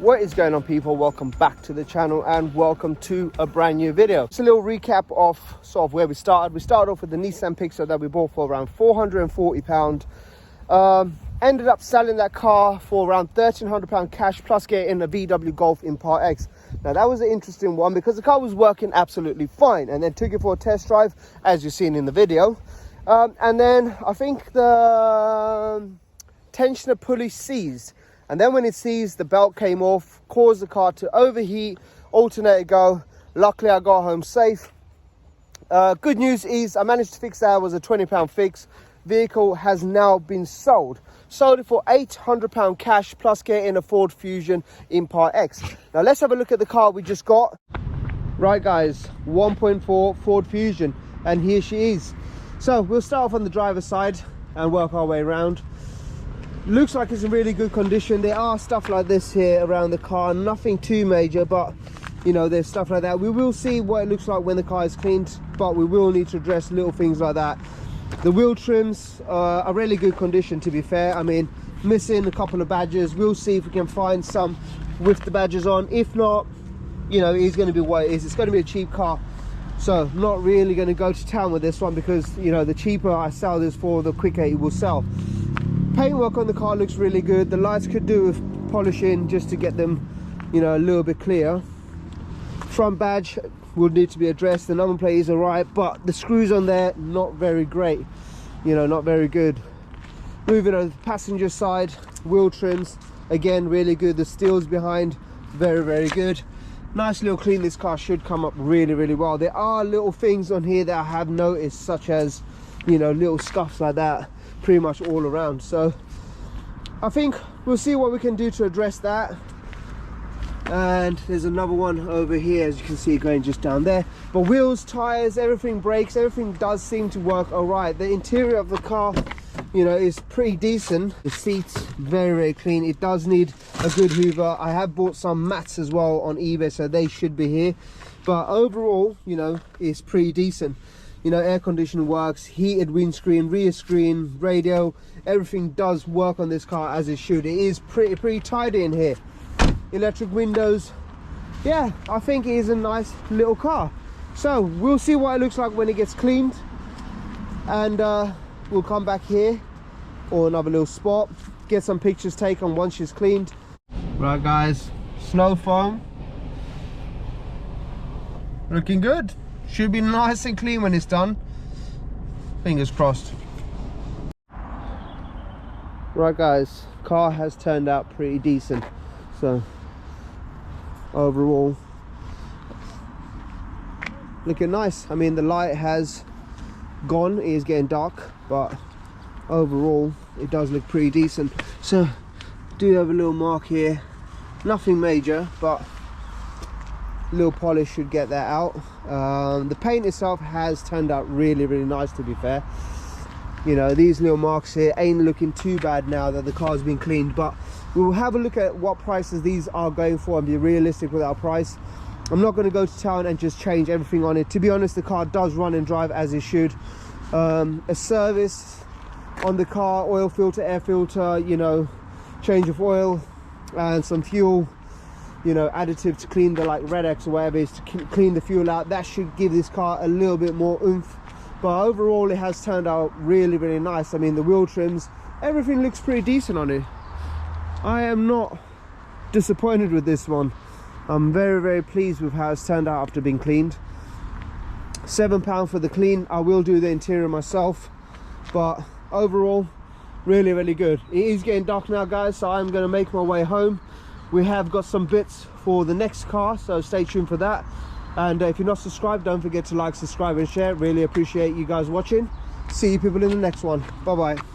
What is going on, people? Welcome back to the channel and welcome to a brand new video. It's a little recap of sort of where we started. We started off with the Nissan Pixo that we bought for around £440. Ended up selling that car for around £1,300 cash plus getting a VW Golf in Part X. Now that was an interesting one because the car was working absolutely fine, and then took it for a test drive as you've seen in the video. And then I think the tensioner pulley seized. And then when it seized, the belt came off, caused the car to overheat, alternator go. Luckily, I got home safe. Good news is I managed to fix that. It was a £20 fix. Vehicle has now been sold. Sold it for £800 cash plus getting a Ford Fusion in Part X. Now let's have a look at the car we just got. Right guys, 1.4 Ford Fusion, and here she is. So we'll start off on the driver's side and work our way around. Looks like it's in really good condition. There are stuff like this here around the car, nothing too major, but you know, there's stuff like that. We will see what it looks like when the car is cleaned, but we will need to address little things like that. The wheel trims are really good condition, to be fair. I mean, missing a couple of badges. We'll see if we can find some with the badges on. If not, you know, it's going to be what it is. It's going to be a cheap car, so not really going to go to town with this one, because you know, the cheaper I sell this for, the quicker it will sell. Paintwork on the car looks really good. The lights could do with polishing just to get them, you know, a little bit clear. Front badge would need to be addressed. The number plate is alright, but the screws on there, not very great, you know, not very good. Moving on to the passenger side, wheel trims, again, really good. The steels behind, very, very good. Nice little clean. This car should come up really, really well. There are little things on here that I have noticed, such as, you know, little scuffs like that pretty much all around. So I think we'll see what we can do to address that. And there's another one over here, as you can see, going just down there. But wheels, tires, everything, brakes, everything does seem to work all right. The interior of the car, you know, is pretty decent. The seats, very, very clean. It does need a good hoover. I have bought some mats as well on eBay, so they should be here. But overall, you know, it's pretty decent. You know, air conditioning works, heated windscreen, rear screen, radio, everything does work on this car as it should. It is pretty tidy in here. Electric windows. Yeah, I think it is a nice little car. So we'll see what it looks like when it gets cleaned, and we'll come back here or another little spot, get some pictures taken once she's cleaned. Right guys, snow foam looking good. Should be nice and clean when it's done. Fingers crossed. Right guys, car has turned out pretty decent. So overall, looking nice. I mean, the light has gone, it is getting dark, but overall it does look pretty decent. So do have a little mark here, nothing major, but little polish should get that out. The paint itself has turned out really, really nice, to be fair. You know, these little marks here ain't looking too bad now that the car's been cleaned, but we will have a look at what prices these are going for and be realistic with our price. I'm not going to go to town and just change everything on it. To be honest, the car does run and drive as it should. A service on the car, oil filter, air filter, you know, change of oil and some fuel, you know, additive to clean the, like Red X or whatever it is, to clean the fuel out. That should give this car a little bit more oomph. But overall it has turned out really, really nice. I mean, the wheel trims, everything looks pretty decent on it. I am not disappointed with this one. I'm very, very pleased with how it's turned out after being cleaned. £7 for the clean. I will do the interior myself, but overall really, really good. It is getting dark now guys, so I'm going to make my way home. We have got some bits for the next car, so stay tuned for that. And if you're not subscribed, don't forget to like, subscribe and share. Really appreciate you guys watching. See you people in the next one. Bye bye.